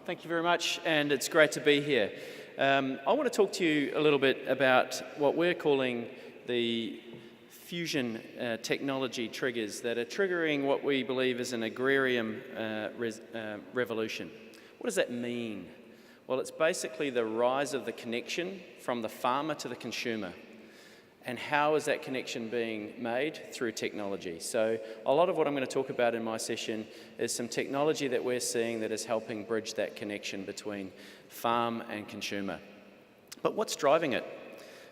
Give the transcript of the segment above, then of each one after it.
Thank you very much, and it's great to be here. I want to talk to you a little bit about what we're calling the fusion technology triggers that are triggering what we believe is an agrarian revolution. What does that mean? Well, it's basically the rise of the connection from the farmer to the consumer. And how is that connection being made? Through technology. So a lot of what I'm going to talk about in my session is some technology that we're seeing that is helping bridge that connection between farm and consumer. But what's driving it?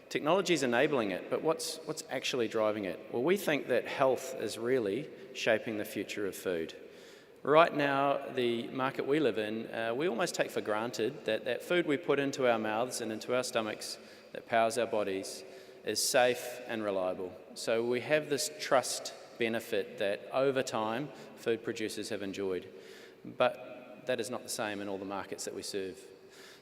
Technology is enabling it, but what's actually driving it? Well, we think that health is really shaping the future of food. Right now, the market we live in, we almost take for granted that food we put into our mouths and into our stomachs that powers our bodies is safe and reliable. So we have this trust benefit that over time food producers have enjoyed. But that is not the same in all the markets that we serve.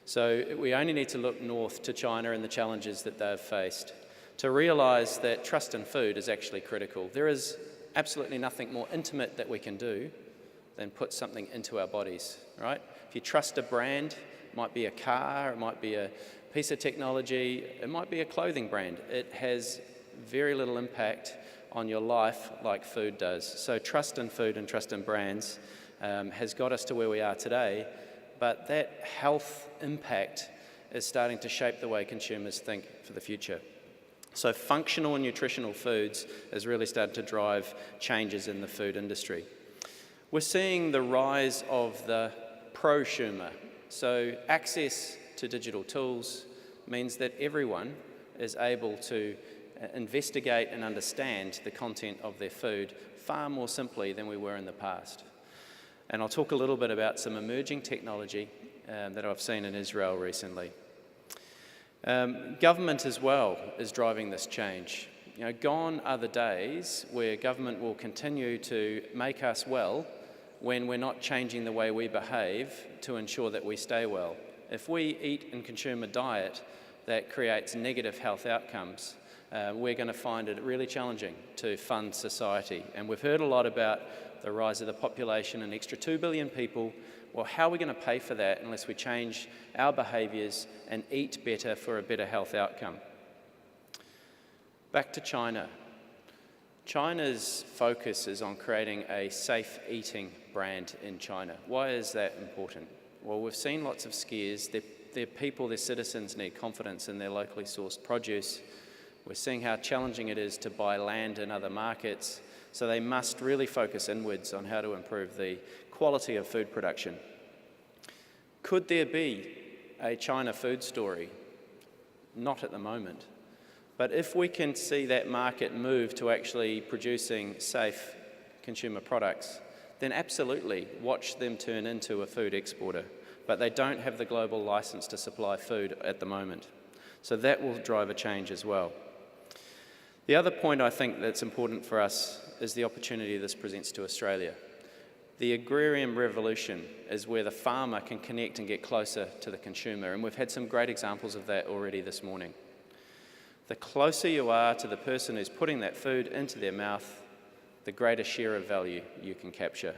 So we only need to look north to China and the challenges that they've faced to realise that trust in food is actually critical. There is absolutely nothing more intimate that we can do than put something into our bodies, right? If you trust a brand, it might be a car, it might be a piece of technology, it might be a clothing brand. It has very little impact on your life like food does. So trust in food and trust in brands has got us to where we are today, but that health impact is starting to shape the way consumers think for the future. So functional and nutritional foods has really started to drive changes in the food industry. We're seeing the rise of the prosumer. So access to digital tools means that everyone is able to investigate and understand the content of their food far more simply than we were in the past. And I'll talk a little bit about some emerging technology that I've seen in Israel recently. Government as well is driving this change. You know, gone are the days where government will continue to make us well when we're not changing the way we behave to ensure that we stay well. If we eat and consume a diet that creates negative health outcomes, we're going to find it really challenging to fund society. And we've heard a lot about the rise of the population, an extra 2 billion people. Well, how are we going to pay for that unless we change our behaviours and eat better for a better health outcome? Back to China. China's focus is on creating a safe eating brand in China. Why is that important? Well, we've seen lots of scares. Their people, their citizens need confidence in their locally sourced produce. We're seeing how challenging it is to buy land in other markets, so they must really focus inwards on how to improve the quality of food production. Could there be a China food story? Not at the moment. But if we can see that market move to actually producing safe consumer products, then absolutely watch them turn into a food exporter. But they don't have the global license to supply food at the moment. So that will drive a change as well. The other point I think that's important for us is the opportunity this presents to Australia. The agrarian revolution is where the farmer can connect and get closer to the consumer, and we've had some great examples of that already this morning. The closer you are to the person who's putting that food into their mouth, the greater share of value you can capture.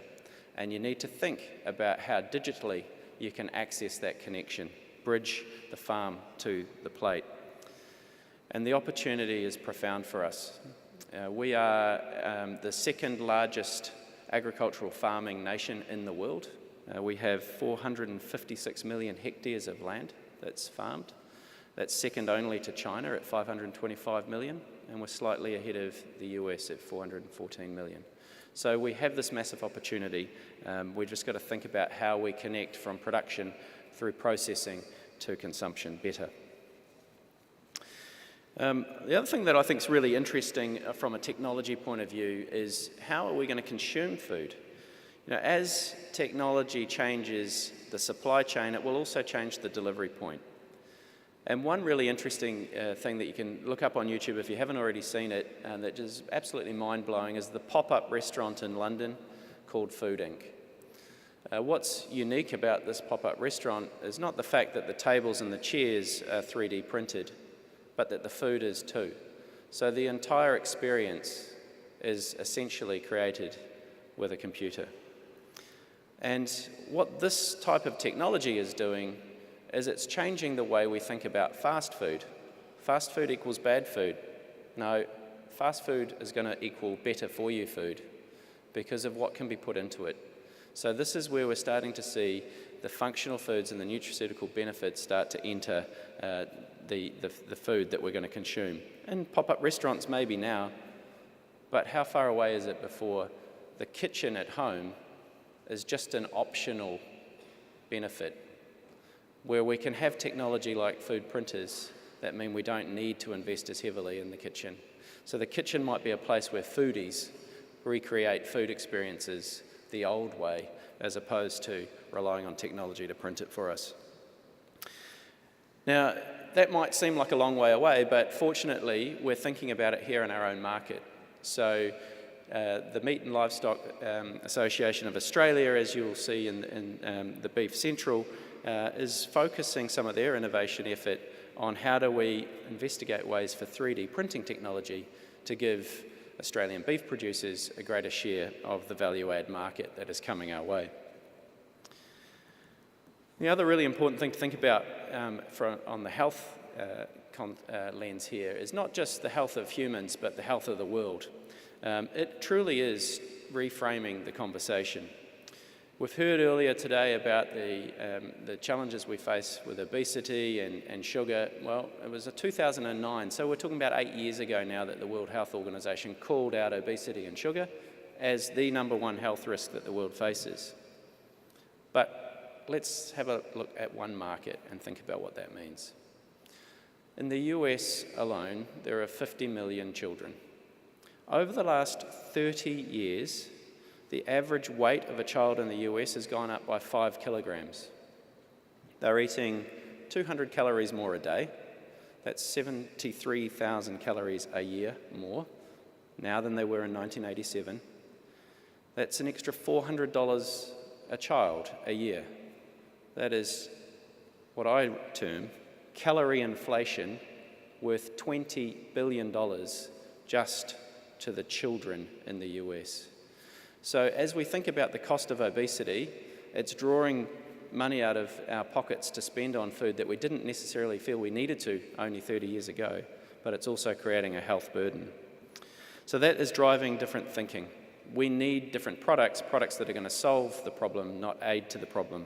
And you need to think about how digitally you can access that connection, bridge the farm to the plate. And the opportunity is profound for us. We are the second largest agricultural farming nation in the world. We have 456 million hectares of land that's farmed. That's second only to China at 525 million, and we're slightly ahead of the US at 414 million. So we have this massive opportunity. We've just got to think about how we connect from production through processing to consumption better. The other thing that I think is really interesting from a technology point of view is how are we going to consume food? You know, as technology changes the supply chain, it will also change the delivery point. And one really interesting thing that you can look up on YouTube if you haven't already seen it, that is absolutely mind-blowing, is the pop-up restaurant in London called Food Inc. What's unique about this pop-up restaurant is not the fact that the tables and the chairs are 3D printed, but that the food is too. So the entire experience is essentially created with a computer. And what this type of technology is doing is it's changing the way we think about fast food. Fast food equals bad food. No, fast food is going to equal better for you food because of what can be put into it. So this is where we're starting to see the functional foods and the nutraceutical benefits start to enter the food that we're going to consume. And pop-up restaurants maybe now, but how far away is it before the kitchen at home is just an optional benefit, where we can have technology like food printers that mean we don't need to invest as heavily in the kitchen. So the kitchen might be a place where foodies recreate food experiences the old way, as opposed to relying on technology to print it for us. Now, that might seem like a long way away, but fortunately, we're thinking about it here in our own market. So the Meat and Livestock Association of Australia, as you will see in the Beef Central, is focusing some of their innovation effort on how do we investigate ways for 3D printing technology to give Australian beef producers a greater share of the value-add market that is coming our way. The other really important thing to think about on the health lens here is not just the health of humans, but the health of the world. It truly is reframing the conversation. We've heard earlier today about the challenges we face with obesity and sugar. Well, it was 2009, so we're talking about 8 years ago now that the World Health Organization called out obesity and sugar as the #1 health risk that the world faces. But let's have a look at one market and think about what that means. In the US alone, there are 50 million children. Over the last 30 years, the average weight of a child in the US has gone up by 5 kilograms. They're eating 200 calories more a day. That's 73,000 calories a year more now than they were in 1987. That's an extra $400 a child a year. That is what I term calorie inflation worth $20 billion just to the children in the US. So as we think about the cost of obesity, it's drawing money out of our pockets to spend on food that we didn't necessarily feel we needed to only 30 years ago, but it's also creating a health burden. So that is driving different thinking. We need different products that are going to solve the problem, not aid to the problem.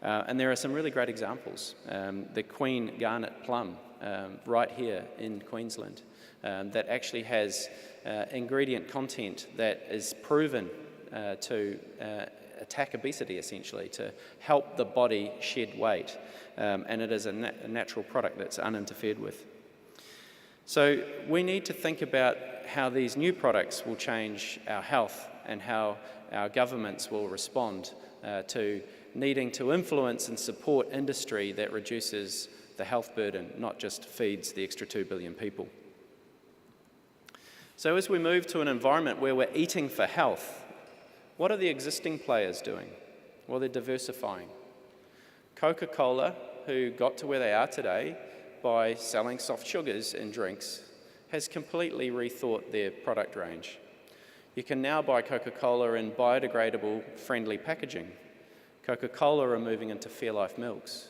And there are some really great examples. The Queen Garnet plum right here in Queensland that actually has ingredient content that is proven to attack obesity, essentially, to help the body shed weight. And it is a natural product that's uninterfered with. So we need to think about how these new products will change our health and how our governments will respond to needing to influence and support industry that reduces the health burden, not just feeds the extra 2 billion people. So as we move to an environment where we're eating for health, what are the existing players doing? Well, they're diversifying. Coca-Cola, who got to where they are today by selling soft sugars in drinks, has completely rethought their product range. You can now buy Coca-Cola in biodegradable, friendly packaging. Coca-Cola are moving into Fairlife milks,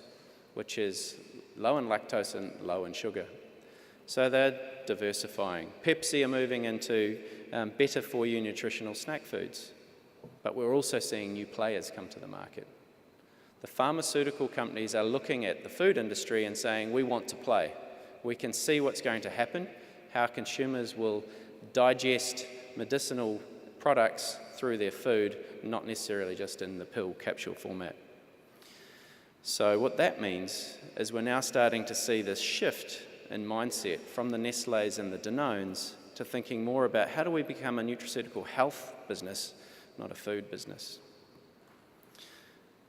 which is low in lactose and low in sugar. So they're diversifying. Pepsi are moving into better for you nutritional snack foods. But we're also seeing new players come to the market. The pharmaceutical companies are looking at the food industry and saying, we want to play. We can see what's going to happen, how consumers will digest medicinal products through their food, not necessarily just in the pill capsule format. So what that means is we're now starting to see this shift in mindset from the Nestlés and the Danones to thinking more about how do we become a nutraceutical health business, not a food business.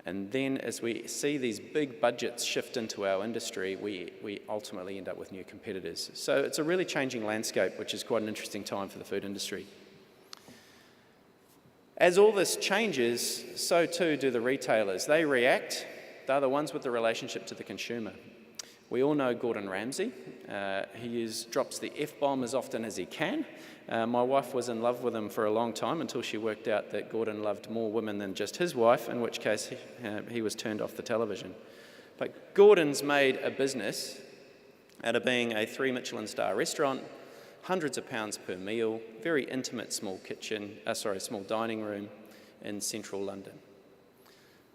And then as we see these big budgets shift into our industry, we ultimately end up with new competitors. So it's a really changing landscape, which is quite an interesting time for the food industry. As all this changes, so too do the retailers. They react. They're the ones with the relationship to the consumer. We all know Gordon Ramsay. He drops the F-bomb as often as he can. My wife was in love with him for a long time until she worked out that Gordon loved more women than just his wife, in which case he was turned off the television. But Gordon's made a business out of being a 3 Michelin star restaurant, hundreds of pounds per meal, very intimate small dining room in central London.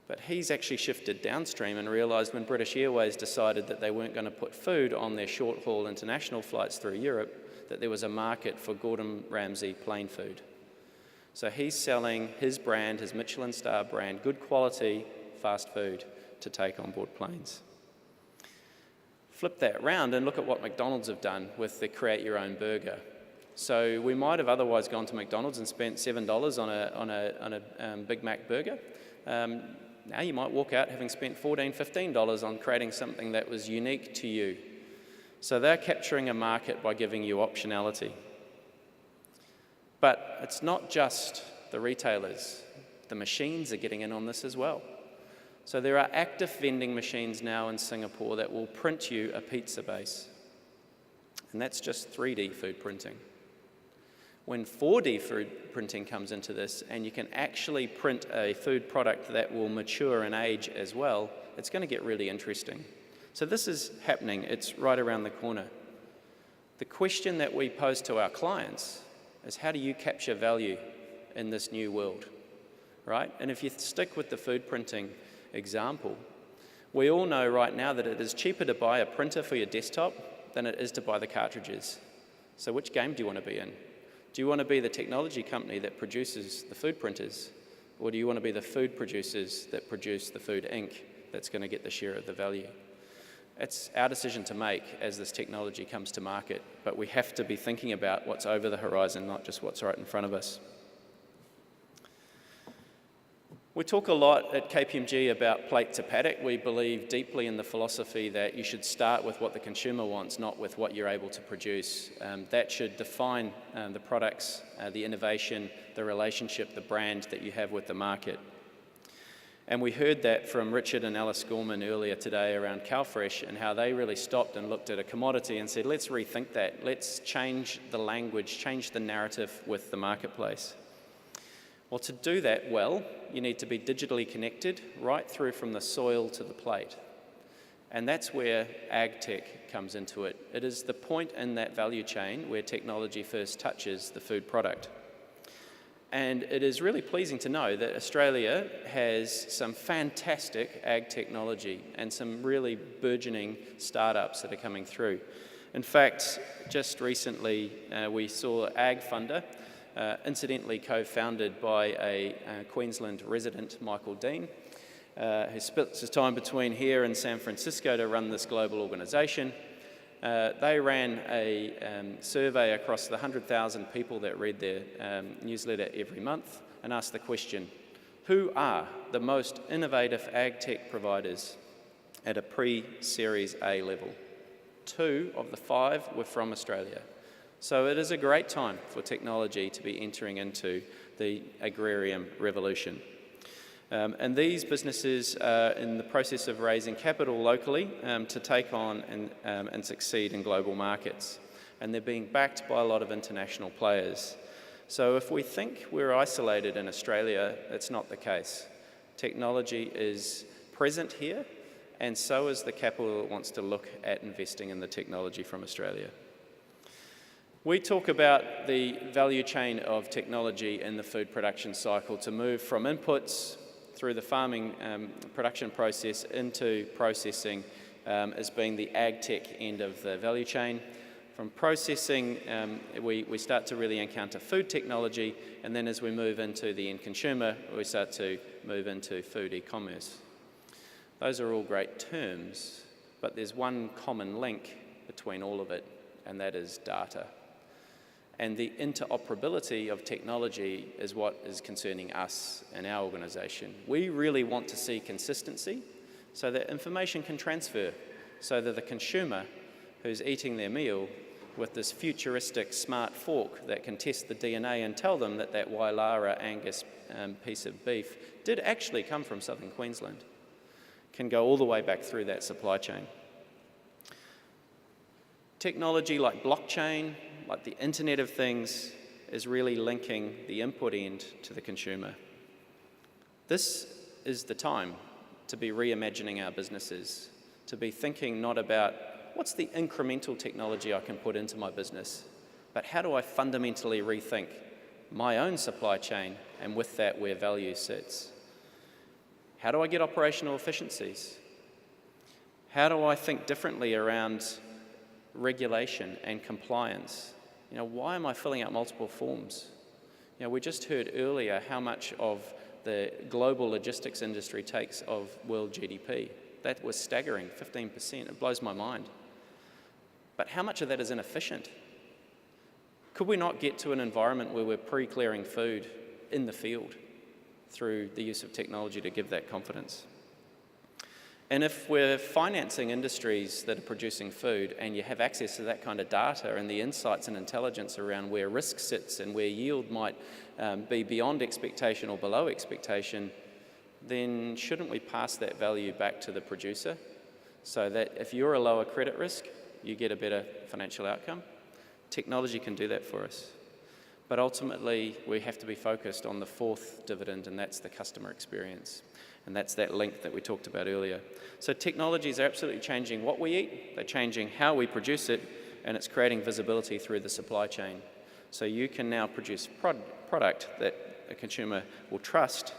But he's actually shifted downstream and realised when British Airways decided that they weren't going to put food on their short-haul international flights through Europe, that there was a market for Gordon Ramsay plain food. So he's selling his brand, his Michelin star brand, good quality fast food to take on board planes. Flip that round and look at what McDonald's have done with the create your own burger. So we might have otherwise gone to McDonald's and spent $7 on a Big Mac burger. Now you might walk out having spent $14, $15 on creating something that was unique to you. So they're capturing a market by giving you optionality. But it's not just the retailers. The machines are getting in on this as well. So there are active vending machines now in Singapore that will print you a pizza base. And that's just 3D food printing. When 4D food printing comes into this, and you can actually print a food product that will mature and age as well, it's going to get really interesting. So this is happening. It's right around the corner. The question that we pose to our clients is, how do you capture value in this new world, right? And if you stick with the food printing example, we all know right now that it is cheaper to buy a printer for your desktop than it is to buy the cartridges. So which game do you want to be in? Do you want to be the technology company that produces the food printers, or do you want to be the food producers that produce the food ink that's going to get the share of the value? It's our decision to make as this technology comes to market, but we have to be thinking about what's over the horizon, not just what's right in front of us. We talk a lot at KPMG about plate to paddock. We believe deeply in the philosophy that you should start with what the consumer wants, not with what you're able to produce. That should define the products, the innovation, the relationship, the brand that you have with the market. And we heard that from Richard and Alice Gorman earlier today around CowFresh and how they really stopped and looked at a commodity and said, let's rethink that. Let's change the language, change the narrative with the marketplace. Well, to do that well, you need to be digitally connected right through from the soil to the plate. And that's where agtech comes into it. It is the point in that value chain where technology first touches the food product. And it is really pleasing to know that Australia has some fantastic ag technology and some really burgeoning startups that are coming through. In fact, just recently we saw Ag Funder, incidentally co-founded by a Queensland resident, Michael Dean, who splits his time between here and San Francisco to run this global organisation. They ran a survey across the 100,000 people that read their newsletter every month and asked the question, who are the most innovative ag tech providers at a pre-Series A level? 2 of the 5 were from Australia. So it is a great time for technology to be entering into the agrarian revolution. And these businesses are in the process of raising capital locally to take on and succeed in global markets. And they're being backed by a lot of international players. So if we think we're isolated in Australia, it's not the case. Technology is present here, and so is the capital that wants to look at investing in the technology from Australia. We talk about the value chain of technology in the food production cycle to move from inputs through the farming production process into processing as being the ag tech end of the value chain. From processing, we start to really encounter food technology, and then as we move into the end consumer, we start to move into food e-commerce. Those are all great terms, but there's one common link between all of it, and that is data. And the interoperability of technology is what is concerning us and our organisation. We really want to see consistency so that information can transfer, so that the consumer who's eating their meal with this futuristic smart fork that can test the DNA and tell them that that Wailara Angus piece of beef did actually come from southern Queensland, can go all the way back through that supply chain. Technology like blockchain, like the Internet of Things, is really linking the input end to the consumer. This is the time to be reimagining our businesses, to be thinking not about what's the incremental technology I can put into my business, but how do I fundamentally rethink my own supply chain, and with that, where value sits? How do I get operational efficiencies? How do I think differently around regulation and compliance? Why am I filling out multiple forms? We just heard earlier how much of the global logistics industry takes of world GDP. That was staggering, 15%. It blows my mind. But how much of that is inefficient? Could we not get to an environment where we're pre-clearing food in the field through the use of technology to give that confidence? And if we're financing industries that are producing food and you have access to that kind of data and the insights and intelligence around where risk sits and where yield might be beyond expectation or below expectation, then shouldn't we pass that value back to the producer so that if you're a lower credit risk, you get a better financial outcome? Technology can do that for us. But ultimately, we have to be focused on the fourth dividend, and that's the customer experience. And that's that link that we talked about earlier. So technologies are absolutely changing what we eat, they're changing how we produce it, and it's creating visibility through the supply chain. So you can now produce product that a consumer will trust,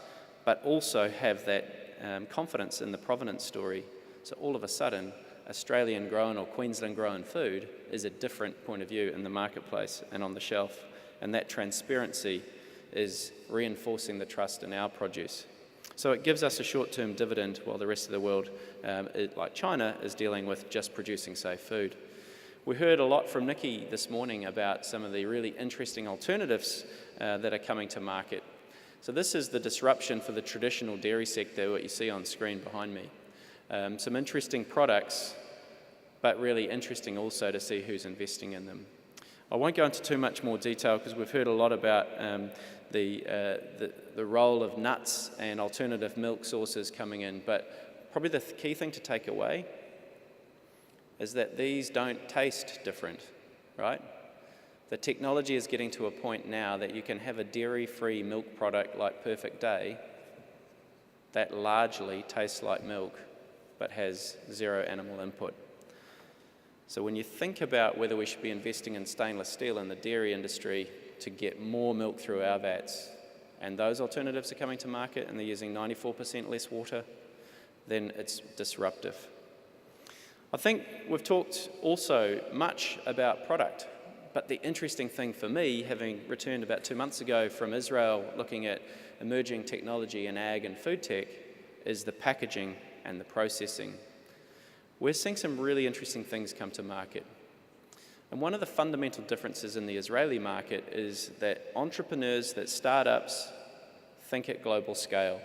but also have that confidence in the provenance story. So all of a sudden, Australian grown or Queensland grown food is a different point of view in the marketplace and on the shelf. And that transparency is reinforcing the trust in our produce. So it gives us a short-term dividend while the rest of the world, like China, is dealing with just producing safe food. We heard a lot from Nikki this morning about some of the really interesting alternatives that are coming to market. So this is the disruption for the traditional dairy sector, what you see on screen behind me. Some interesting products, but really interesting also to see who's investing in them. I won't go into too much more detail because we've heard a lot about the role of nuts and alternative milk sources coming in, but probably the key thing to take away is that these don't taste different, right? The technology is getting to a point now that you can have a dairy-free milk product like Perfect Day that largely tastes like milk but has zero animal input. So when you think about whether we should be investing in stainless steel in the dairy industry to get more milk through our vats, and those alternatives are coming to market and they're using 94% less water, then it's disruptive. I think we've talked also much about product, but the interesting thing for me, having returned about 2 months ago from Israel looking at emerging technology in ag and food tech, is the packaging and the processing. We're seeing some really interesting things come to market. And one of the fundamental differences in the Israeli market is that entrepreneurs, that startups, think at global scale.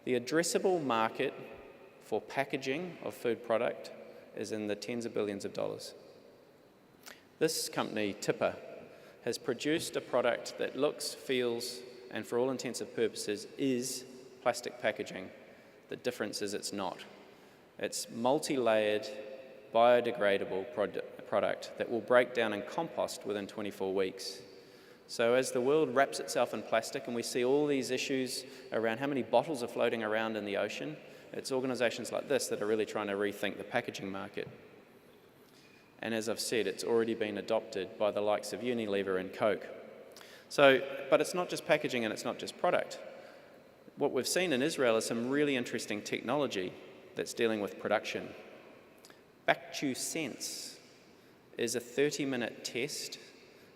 The addressable market for packaging of food product is in the tens of billions of dollars. This company, Tipper, has produced a product that looks, feels, and for all intents and purposes is plastic packaging. The difference is it's not. It's multi-layered, biodegradable product that will break down in compost within 24 weeks. So as the world wraps itself in plastic and we see all these issues around how many bottles are floating around in the ocean, it's organisations like this that are really trying to rethink the packaging market. And as I've said, it's already been adopted by the likes of Unilever and Coke. But it's not just packaging and it's not just product. What we've seen in Israel is some really interesting technology that's dealing with production. BackToSense is a 30-minute test,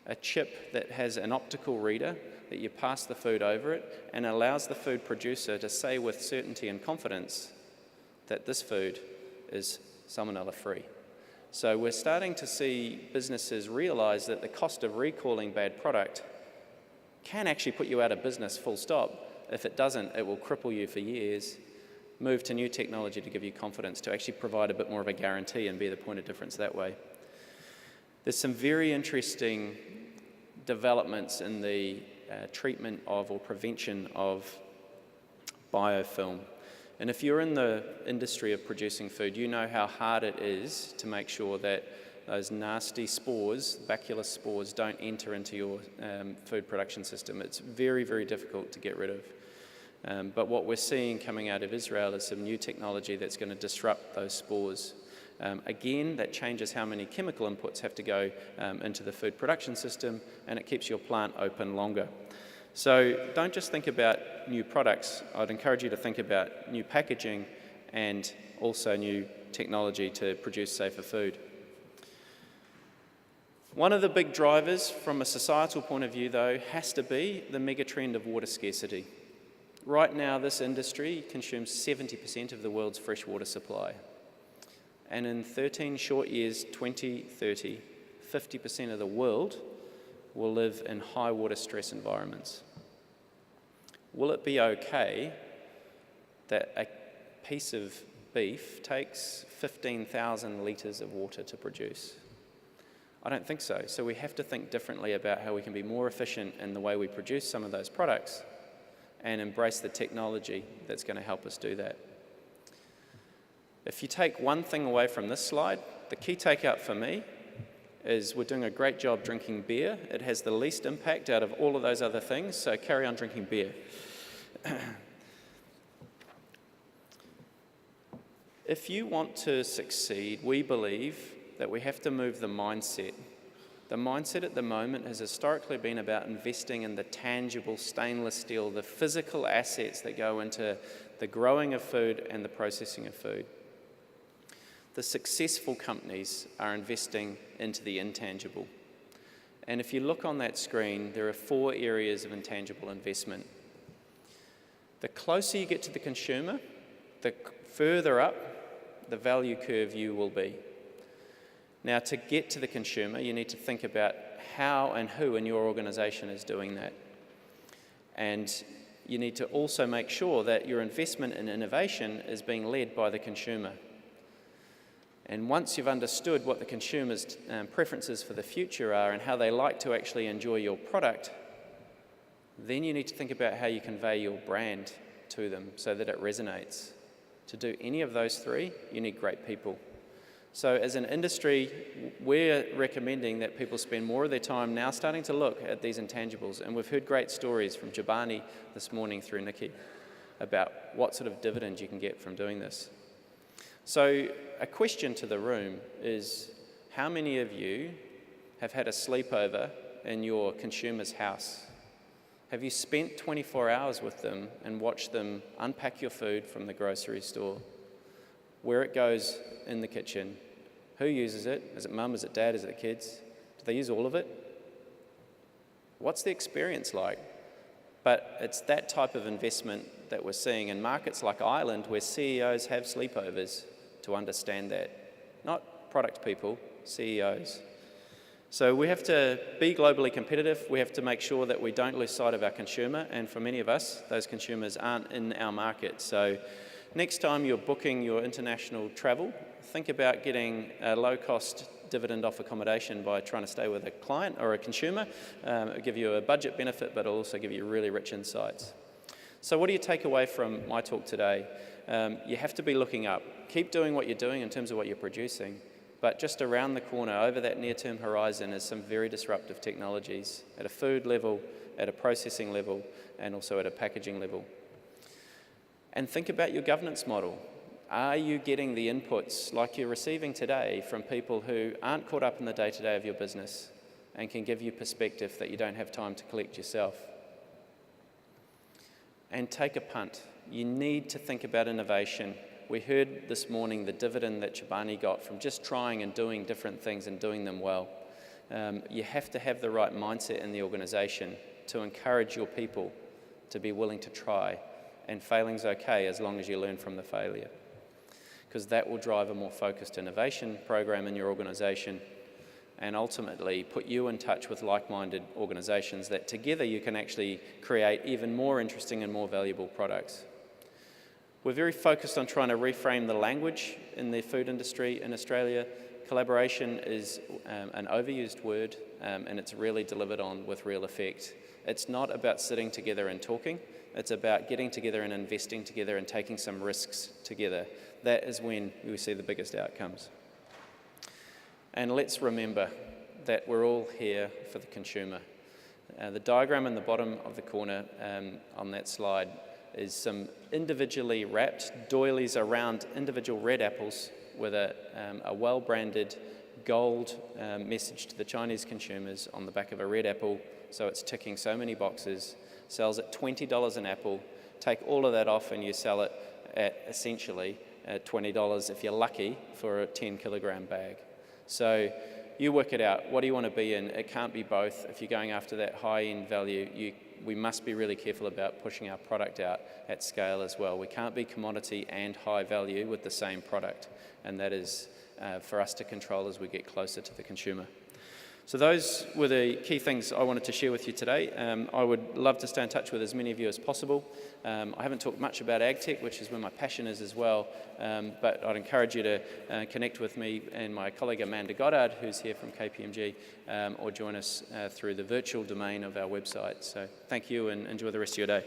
a chip that has an optical reader that you pass the food over it and allows the food producer to say with certainty and confidence that this food is salmonella-free. So we're starting to see businesses realise that the cost of recalling bad product can actually put you out of business full stop. If it doesn't, it will cripple you for years. Move to new technology to give you confidence to actually provide a bit more of a guarantee and be the point of difference that way. There's some very interesting developments in the treatment of or prevention of biofilm. And if you're in the industry of producing food, you know how hard it is to make sure that those nasty spores, bacillus spores, don't enter into your food production system. It's very, very difficult to get rid of. But what we're seeing coming out of Israel is some new technology that's going to disrupt those spores. Again, that changes how many chemical inputs have to go into the food production system, and it keeps your plant open longer. So don't just think about new products. I'd encourage you to think about new packaging and also new technology to produce safer food. One of the big drivers from a societal point of view, though, has to be the megatrend of water scarcity. Right now, this industry consumes 70% of the world's freshwater supply. And in 13 short years, 2030, 50% of the world will live in high water stress environments. Will it be okay that a piece of beef takes 15,000 litres of water to produce? I don't think so. So we have to think differently about how we can be more efficient in the way we produce some of those products and embrace the technology that's going to help us do that. If you take one thing away from this slide, the key takeout for me is we're doing a great job drinking beer. It has the least impact out of all of those other things, so carry on drinking beer. If you want to succeed, we believe that we have to move the mindset. The mindset at the moment has historically been about investing in the tangible stainless steel, the physical assets that go into the growing of food and the processing of food. The successful companies are investing into the intangible. And if you look on that screen, there are 4 areas of intangible investment. The closer you get to the consumer, the further up the value curve you will be. Now, to get to the consumer, you need to think about how and who in your organisation is doing that. And you need to also make sure that your investment in innovation is being led by the consumer. And once you've understood what the consumer's preferences for the future are and how they like to actually enjoy your product, then you need to think about how you convey your brand to them so that it resonates. To do any of those 3, you need great people. So as an industry, we're recommending that people spend more of their time now starting to look at these intangibles. And we've heard great stories from Jabani this morning through Nikki about what sort of dividend you can get from doing this. So a question to the room is, how many of you have had a sleepover in your consumer's house? Have you spent 24 hours with them and watched them unpack your food from the grocery store? Where it goes in the kitchen, who uses it? Is it mum, is it dad, is it the kids? Do they use all of it? What's the experience like? But it's that type of investment that we're seeing in markets like Ireland, where CEOs have sleepovers to understand that. Not product people, CEOs. So we have to be globally competitive. We have to make sure that we don't lose sight of our consumer, and for many of us, those consumers aren't in our market. So next time you're booking your international travel, think about getting a low-cost dividend off accommodation by trying to stay with a client or a consumer. It'll give you a budget benefit, but it'll also give you really rich insights. So what do you take away from my talk today? You have to be looking up. Keep doing what you're doing in terms of what you're producing, but just around the corner, over that near-term horizon, is some very disruptive technologies at a food level, at a processing level, and also at a packaging level. And think about your governance model. Are you getting the inputs like you're receiving today from people who aren't caught up in the day-to-day of your business and can give you perspective that you don't have time to collect yourself? And take a punt. You need to think about innovation. We heard this morning the dividend that Chobani got from just trying and doing different things and doing them well. You have to have the right mindset in the organisation to encourage your people to be willing to try. And failing's okay as long as you learn from the failure, because that will drive a more focused innovation program in your organisation and ultimately put you in touch with like-minded organisations that together you can actually create even more interesting and more valuable products. We're very focused on trying to reframe the language in the food industry in Australia. Collaboration is an overused word, and it's really delivered on with real effect. It's not about sitting together and talking. It's about getting together and investing together and taking some risks together. That is when we see the biggest outcomes. And let's remember that we're all here for the consumer. The diagram in the bottom of the corner on that slide is some individually wrapped doilies around individual red apples with a well-branded gold message to the Chinese consumers on the back of a red apple, so it's ticking so many boxes, sells at $20 an apple. Take all of that off and you sell it at essentially $20 if you're lucky for a 10-kilogram bag. So you work it out. What do you want to be in? It can't be both. If you're going after that high-end value, we must be really careful about pushing our product out at scale as well. We can't be commodity and high value with the same product, and that is for us to control as we get closer to the consumer. So those were the key things I wanted to share with you today. I would love to stay in touch with as many of you as possible. I haven't talked much about agtech, which is where my passion is as well, but I'd encourage you to connect with me and my colleague Amanda Goddard, who's here from KPMG, or join us through the virtual domain of our website. So thank you and enjoy the rest of your day.